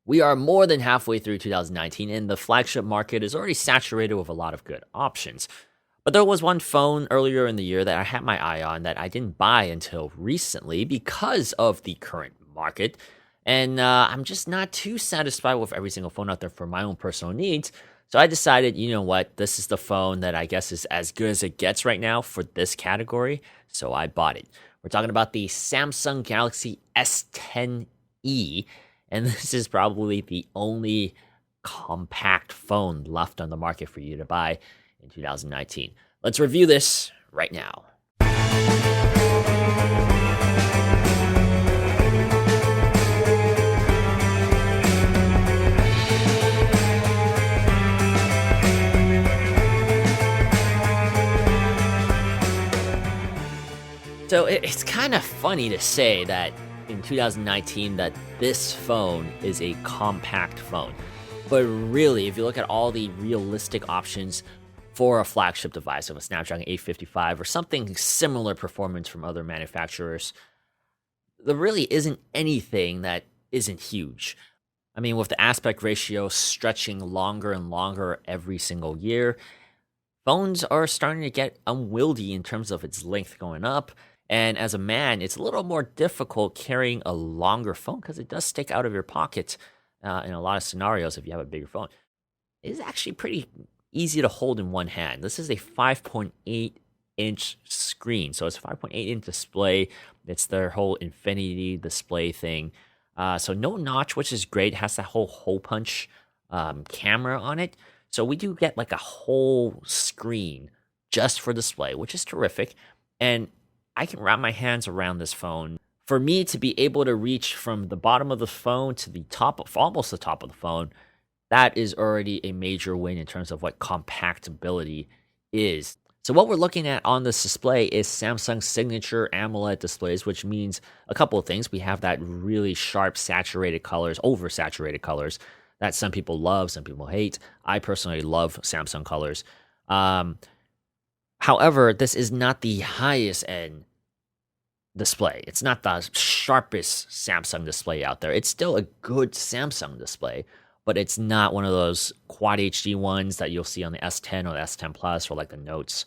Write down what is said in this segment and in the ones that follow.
We are more than halfway through 2019, and the flagship market is already saturated with a lot of good options. But there was one phone earlier in the year that I had my eye on that I didn't buy until recently because of the current market. And I'm just not too satisfied with every single phone out there for my own personal needs. So I decided, you know what, this is the phone that I guess is as good as it gets right now for this category. So I bought it. We're talking about the Samsung Galaxy S10E. And this is probably the only compact phone left on the market for you to buy in 2019. Let's review this right now. So it's kind of funny to say that in 2019 that this phone is a compact phone. But really, if you look at all the realistic options for a flagship device of a Snapdragon 855 or something similar performance from other manufacturers, there really isn't anything that isn't huge. I mean, with the aspect ratio stretching longer and longer every single year, phones are starting to get unwieldy in terms of its length going up. And as a man, it's a little more difficult carrying a longer phone because it does stick out of your pocket in a lot of scenarios if you have a bigger phone. It is actually pretty easy to hold in one hand. This is a 5.8-inch screen. So it's a 5.8-inch display. It's their whole infinity display thing. So no notch, which is great. It has that whole hole punch camera on it. So we do get like a whole screen just for display, which is terrific. And I can wrap my hands around this phone. For me to be able to reach from the bottom of the phone to the top of almost the top of the phone, that is already a major win in terms of what compactability is. So what we're looking at on this display is Samsung's signature AMOLED displays, which means a couple of things. We have that really sharp saturated colors, oversaturated colors that some people love, some people hate. I personally love Samsung colors. However, this is not the highest end display. It's not the sharpest Samsung display out there. It's still a good Samsung display, but it's not one of those Quad HD ones that you'll see on the S10 or the S10 Plus or like the Notes.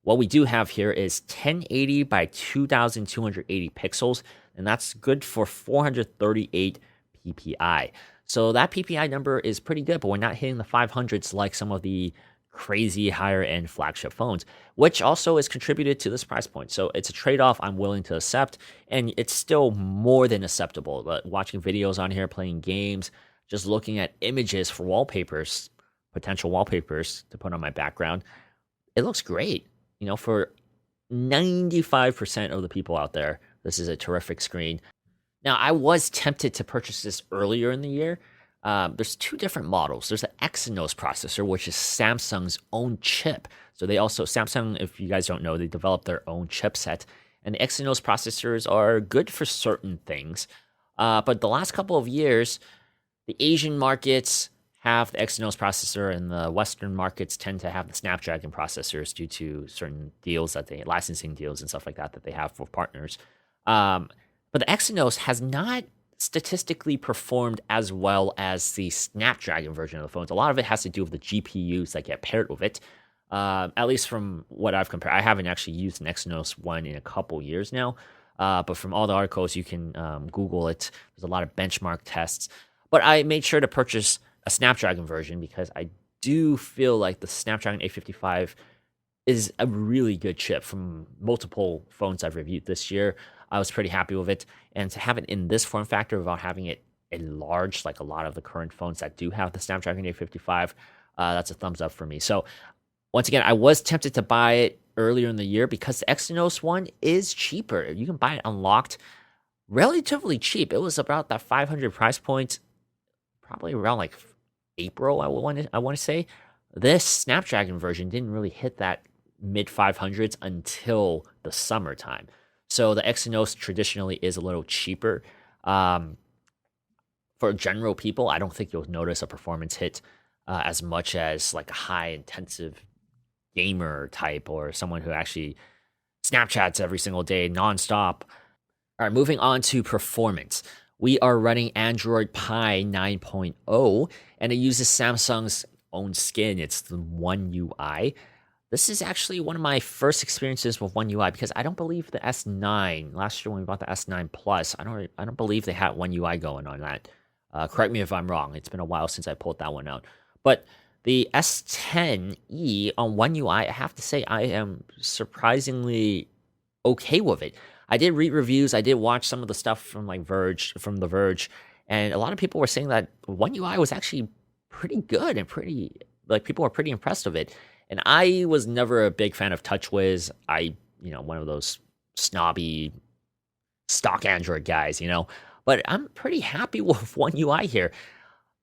What we do have here is 1080 by 2280 pixels, and that's good for 438 ppi. So that ppi number is pretty good, but we're not hitting the 500s like some of the crazy higher end flagship phones, which also is contributed to this price point. So it's a trade-off I'm willing to accept, and it's still more than acceptable. But watching videos on here, playing games, just looking at images for wallpapers, potential wallpapers to put on my background, it looks great. You know, for 95% of the people out there, this is a terrific screen. Now, I was tempted to purchase this earlier in the year. There's two different models. There's an Exynos processor, which is Samsung's own chip. So Samsung, if you guys don't know, they develop their own chipset. And the Exynos processors are good for certain things. But the last couple of years, the Asian markets have the Exynos processor, and the Western markets tend to have the Snapdragon processors due to certain deals licensing deals and stuff like that they have for partners. But the Exynos has not statistically performed as well as the Snapdragon version of the phones. A lot of it has to do with the GPUs that get paired with it. At least from what I've compared, I haven't actually used an Exynos one in a couple years now. But from all the articles, you can Google it. There's a lot of benchmark tests. But I made sure to purchase a Snapdragon version because I do feel like the Snapdragon 855 is a really good chip. From multiple phones I've reviewed this year, I was pretty happy with it. And to have it in this form factor without having it enlarged like a lot of the current phones that do have the Snapdragon 855, that's a thumbs up for me. So once again, I was tempted to buy it earlier in the year because the Exynos one is cheaper. You can buy it unlocked relatively cheap. It was about that 500 price point, probably around like April, I want to say. This Snapdragon version didn't really hit that mid 500s until the summertime. So the Exynos traditionally is a little cheaper. For general people, I don't think you'll notice a performance hit as much as like a high intensive gamer type or someone who actually Snapchats every single day nonstop. All right, moving on to performance. We are running Android Pie 9.0, and it uses Samsung's own skin. It's the One UI. This is actually one of my first experiences with One UI because I don't believe the S9 last year when we bought the S9 Plus. I don't believe they had One UI going on that. Correct me if I'm wrong. It's been a while since I pulled that one out. But the S10E on One UI, I have to say I am surprisingly okay with it. I did read reviews. I did watch some of the stuff from from The Verge, and a lot of people were saying that One UI was actually pretty good and pretty people were pretty impressed with it. And I was never a big fan of TouchWiz. One of those snobby stock Android guys, But I'm pretty happy with One UI here.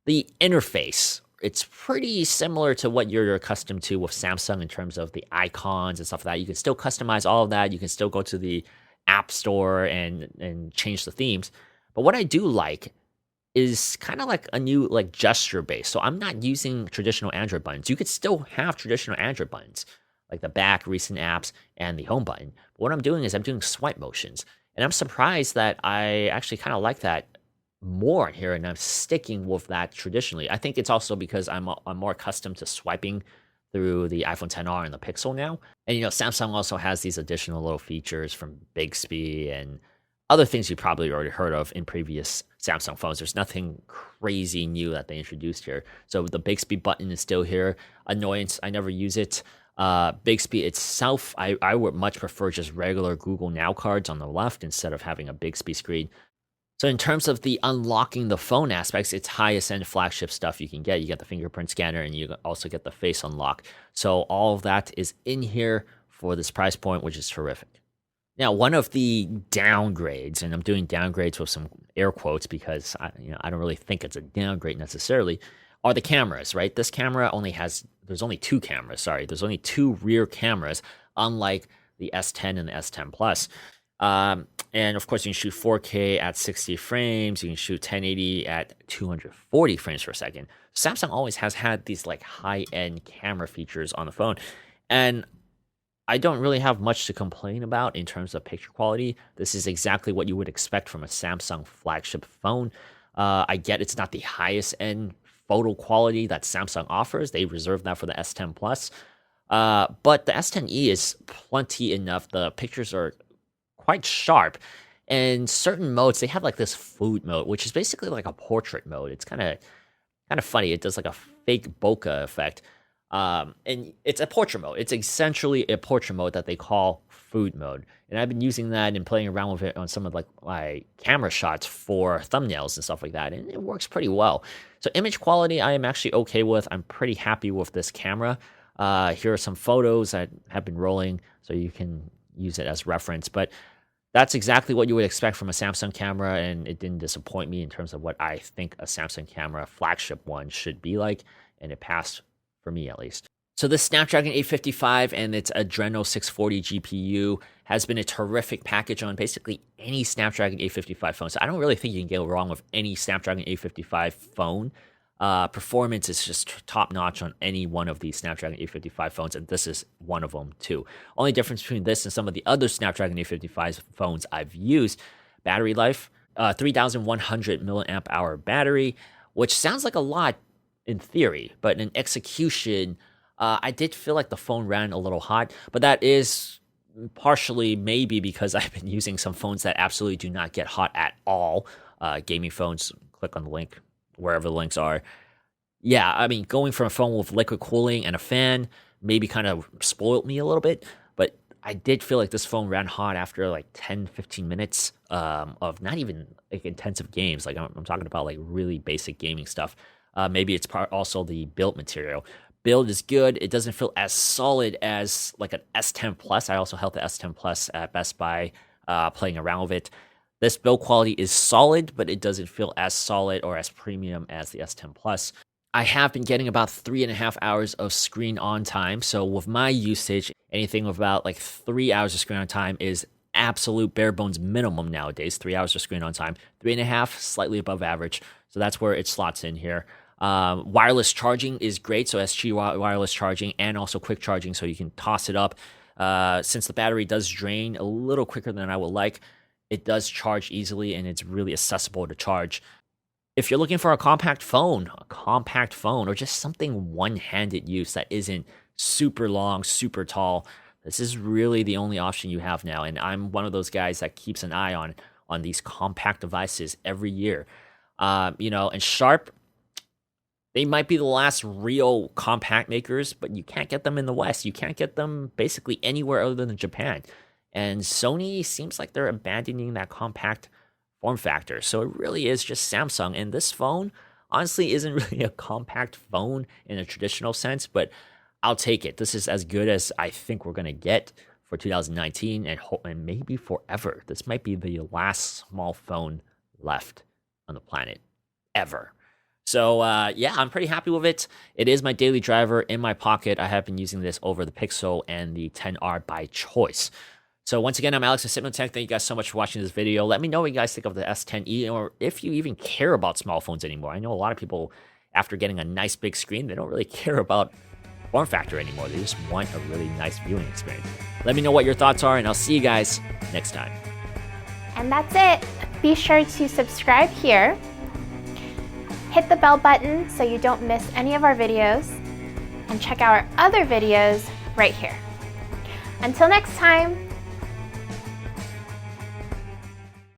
The interface, it's pretty similar to what you're accustomed to with Samsung in terms of the icons and stuff like that. You can still customize all of that. You can still go to the App Store and change the themes. But what I do like is kind of like a new gesture base. So I'm not using traditional Android buttons. You could still have traditional Android buttons, like the back, recent apps, and the home button. But what I'm doing is I'm doing swipe motions. And I'm surprised that I actually kind of like that more here, and I'm sticking with that traditionally. I think it's also because I'm more accustomed to swiping through the iPhone XR and the Pixel now. And Samsung also has these additional little features from Bixby and other things you probably already heard of in previous Samsung phones. There's nothing crazy new that they introduced here. So the Bixby button is still here. Annoyance, I never use it. Bixby itself, I would much prefer just regular Google Now cards on the left instead of having a Bixby screen. So in terms of the unlocking the phone aspects, it's highest end flagship stuff you can get. You get the fingerprint scanner and you also get the face unlock. So all of that is in here for this price point, which is terrific. Now, one of the downgrades, and I'm doing downgrades with some air quotes because I don't really think it's a downgrade necessarily, are the cameras, right? This camera there's only two cameras, sorry. There's only two rear cameras, unlike the S10 and the S10 Plus. And of course, you can shoot 4K at 60 frames. You can shoot 1080 at 240 frames per second. Samsung always has had these high-end camera features on the phone. And I don't really have much to complain about in terms of picture quality. This is exactly what you would expect from a Samsung flagship phone. I get it's not the highest end photo quality that Samsung offers. They reserve that for the S10 Plus. But the S10e is plenty enough. The pictures are quite sharp. And certain modes, they have this food mode, which is basically like a portrait mode. It's kind of funny. It does a fake bokeh effect. And it's a portrait mode. It's essentially a portrait mode that they call food mode. And I've been using that and playing around with it on some of my camera shots for thumbnails and stuff like that. And it works pretty well. So image quality, I am actually okay with. I'm pretty happy with this camera. Here are some photos that have been rolling, so you can use it as reference. But that's exactly what you would expect from a Samsung camera, and it didn't disappoint me in terms of what I think a Samsung camera flagship one should be like, and it passed for me at least. So this Snapdragon 855 and its Adreno 640 GPU has been a terrific package on basically any Snapdragon 855 phone. So I don't really think you can go wrong with any Snapdragon 855 phone. Performance is just top notch on any one of these Snapdragon 855 phones, and this is one of them too. Only difference between this and some of the other Snapdragon 855 phones I've used, battery life, 3,100 milliamp hour battery, which sounds like a lot in theory, but in execution, I did feel like the phone ran a little hot, but that is partially maybe because I've been using some phones that absolutely do not get hot at all. Gaming phones, click on the link wherever the links are. Yeah, I mean, going from a phone with liquid cooling and a fan maybe kind of spoiled me a little bit, but I did feel like this phone ran hot after 10, 15 minutes of not even intensive games. I'm talking about really basic gaming stuff. Maybe it's also the build material. Build is good. It doesn't feel as solid as an S10 Plus. I also held the S10 Plus at Best Buy playing around with it. This build quality is solid, but it doesn't feel as solid or as premium as the S10 Plus. I have been getting about 3.5 hours of screen on time. So with my usage, anything with about 3 hours of screen on time is absolute bare bones minimum nowadays. 3 hours of screen on time. 3.5, slightly above average. So that's where it slots in here. Wireless charging is great. So SG wireless charging and also quick charging. So you can toss it up. Since the battery does drain a little quicker than I would like, It does charge easily, and it's really accessible to charge. If you're looking for a compact phone, or just something one-handed use that isn't super long, super tall, this is really the only option you have now. And I'm one of those guys that keeps an eye on these compact devices every year. And Sharp, they might be the last real compact makers, but you can't get them in the West. You can't get them basically anywhere other than Japan. And Sony seems like they're abandoning that compact form factor. So it really is just Samsung. And this phone, honestly, isn't really a compact phone in a traditional sense, but I'll take it. This is as good as I think we're going to get for 2019 and maybe forever. This might be the last small phone left on the planet ever. So, I'm pretty happy with it. It is my daily driver in my pocket. I have been using this over the Pixel and the XR by choice. So once again, I'm Alex with SipnoTech. Thank you guys so much for watching this video. Let me know what you guys think of the S10E, or if you even care about small phones anymore. I know a lot of people, after getting a nice big screen, they don't really care about form factor anymore. They just want a really nice viewing experience. Let me know what your thoughts are, and I'll see you guys next time. And that's it. Be sure to subscribe here. Hit the bell button so you don't miss any of our videos, and check out our other videos right here. Until next time,